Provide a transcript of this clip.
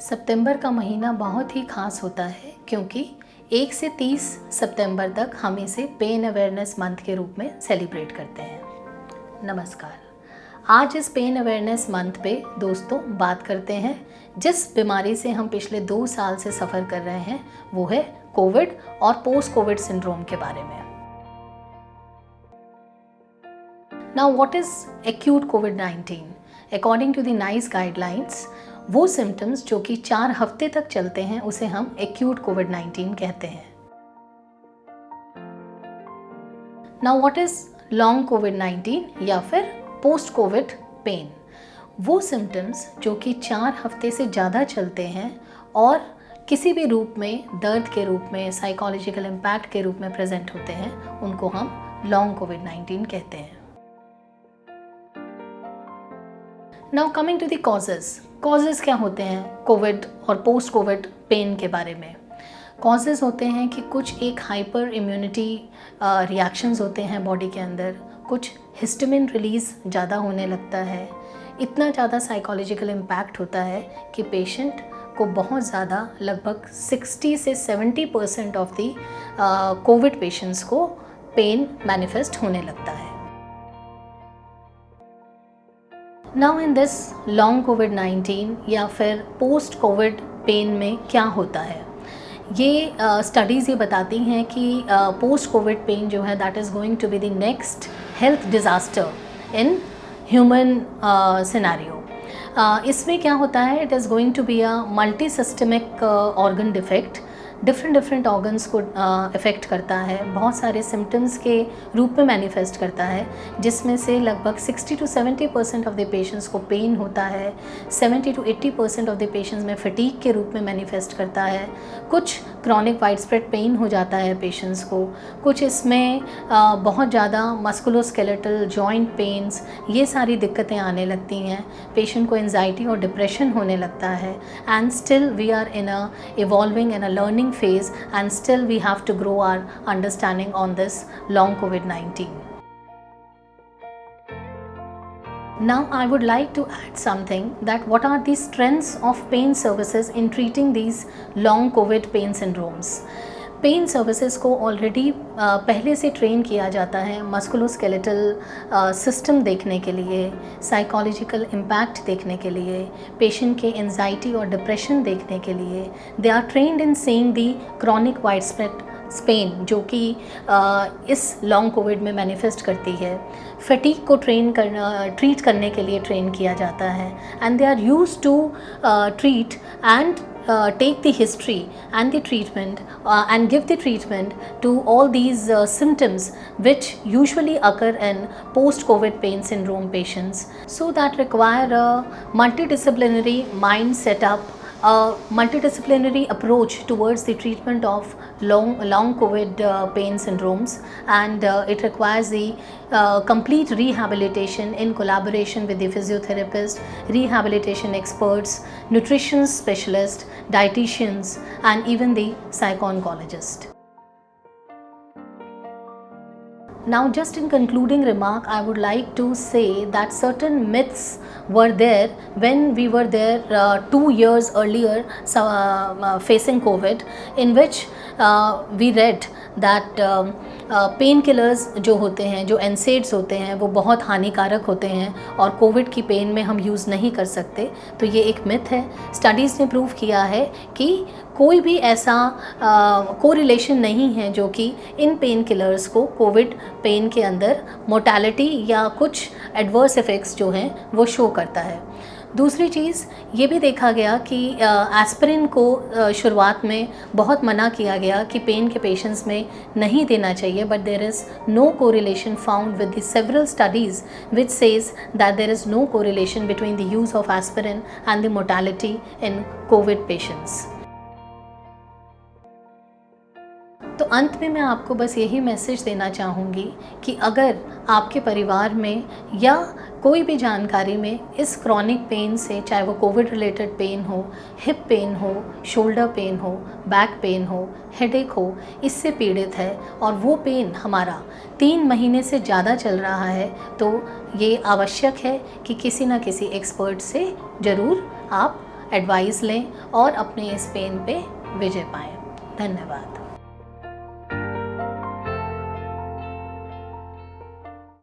सितंबर का महीना बहुत ही खास होता है क्योंकि 1 से 30 सितंबर तक हम इसे पेन अवेयरनेस मंथ के रूप में सेलिब्रेट करते हैं। नमस्कार, आज इस पेन अवेयरनेस मंथ पे दोस्तों बात करते हैं जिस बीमारी से हम पिछले 2 साल से सफ़र कर रहे हैं, वो है कोविड और पोस्ट कोविड सिंड्रोम के बारे में। नाउ व्हाट इज़ एक्यूट कोविड-19? According to the NICE guidelines, वो सिम्टम्स जो कि 4 हफ्ते तक चलते हैं उसे हम एक्यूट कोविड-19 कहते हैं। नाउ व्हाट इज लॉन्ग कोविड-19 या फिर पोस्ट कोविड पेन? वो सिम्टम्स जो कि 4 हफ्ते से ज़्यादा चलते हैं और किसी भी रूप में, दर्द के रूप में, साइकोलॉजिकल इम्पैक्ट के रूप में प्रेजेंट होते हैं, उनको हम लॉन्ग कोविड-19 कहते हैं। Now coming to the causes क्या होते हैं कोविड और पोस्ट कोविड पेन के बारे में? कॉजेज़ होते हैं कि कुछ एक हाइपर इम्यूनिटी रिएक्शंस होते हैं बॉडी के अंदर, कुछ हिस्टामिन रिलीज़ ज़्यादा होने लगता है, इतना ज़्यादा साइकोलॉजिकल इम्पैक्ट होता है कि पेशेंट को बहुत ज़्यादा, लगभग 60 से 70% ऑफ दी कोविड पेशेंट्स को पेन मैनिफेस्ट होने लगता है। नाउ इन दिस लॉन्ग कोविड-19 या फिर पोस्ट कोविड पेन में क्या होता है? ये स्टडीज़ ये बताती हैं कि पोस्ट कोविड पेन जो है that is going to be the next health disaster in human scenario. इसमें क्या होता है, it is going to be a multi systemic organ defect, different organs को इफ़ेक्ट करता है, बहुत सारे सिम्टम्स के रूप में मैनिफेस्ट करता है, जिसमें से लगभग 60 to 70% ऑफ द पेशेंट्स को पेन होता है, 70 to 80% ऑफ द पेशेंट्स में फटीग के रूप में मैनिफेस्ट करता है, कुछ क्रॉनिक वाइड स्प्रेड पेन हो जाता है पेशेंट्स को, कुछ इसमें बहुत ज़्यादा मस्कुलोस्केलेटल जॉइंट पेन्स, ये सारी दिक्कतें आने लगती हैं, पेशेंट को एंजाइटी और डिप्रेशन होने लगता है, and still we are in a evolving and a learning phase and still we have to grow our understanding on this long COVID-19. Now I would like to add something, that what are the strengths of pain services in treating these long COVID pain syndromes. Pain services को already पहले से train किया जाता है musculoskeletal system देखने के लिए, psychological impact देखने के लिए, पेशेंट के एंजाइटी और डिप्रेशन देखने के लिए। They are trained in seeing the chronic wide spread pain जो कि इस लॉन्ग कोविड में मैनिफेस्ट करती है। फटीग को ट्रीट करने के लिए ट्रेन किया जाता है, and they are used to treat and take the history and the treatment and give the treatment to all these symptoms which usually occur in post-COVID pain syndrome patients, so that require a multidisciplinary mind setup, a multidisciplinary approach towards the treatment of long COVID pain syndromes, and it requires the complete rehabilitation in collaboration with the physiotherapist, rehabilitation experts, nutrition specialists, dietitians, and even the psycho-oncologist. Now, just in concluding remark, I would like to say that certain myths were there when we were there 2 years earlier facing COVID, in which we read that pain killers जो होते हैं, जो NSAIDs होते हैं, वो बहुत हानिकारक होते हैं और कोविड की पेन में हम यूज़ नहीं कर सकते। तो ये एक मिथ है। स्टडीज़ ने प्रूव किया है कि कोई भी ऐसा कोरिलेशन नहीं है जो कि इन पेन किलर्स को कोविड पेन के अंदर मोर्टेलिटी या कुछ एडवर्स इफ़ेक्ट्स जो हैं वो शो करता है। दूसरी चीज़ ये भी देखा गया कि एस्पिरिन को शुरुआत में बहुत मना किया गया कि पेन के पेशेंट्स में नहीं देना चाहिए, but there is no correlation found with the several studies which says that there is no correlation between the use of aspirin and the mortality in COVID patients. तो अंत में मैं आपको बस यही मैसेज देना चाहूँगी कि अगर आपके परिवार में या कोई भी जानकारी में इस क्रॉनिक पेन से, चाहे वो कोविड रिलेटेड पेन हो, हिप पेन हो, शोल्डर पेन हो, बैक पेन हो, हेडेक हो, इससे पीड़ित है और वो पेन हमारा 3 महीने से ज़्यादा चल रहा है, तो ये आवश्यक है कि किसी न किसी एक्सपर्ट से ज़रूर आप एडवाइस लें और अपने इस पेन पे विजय पाएँ। धन्यवाद।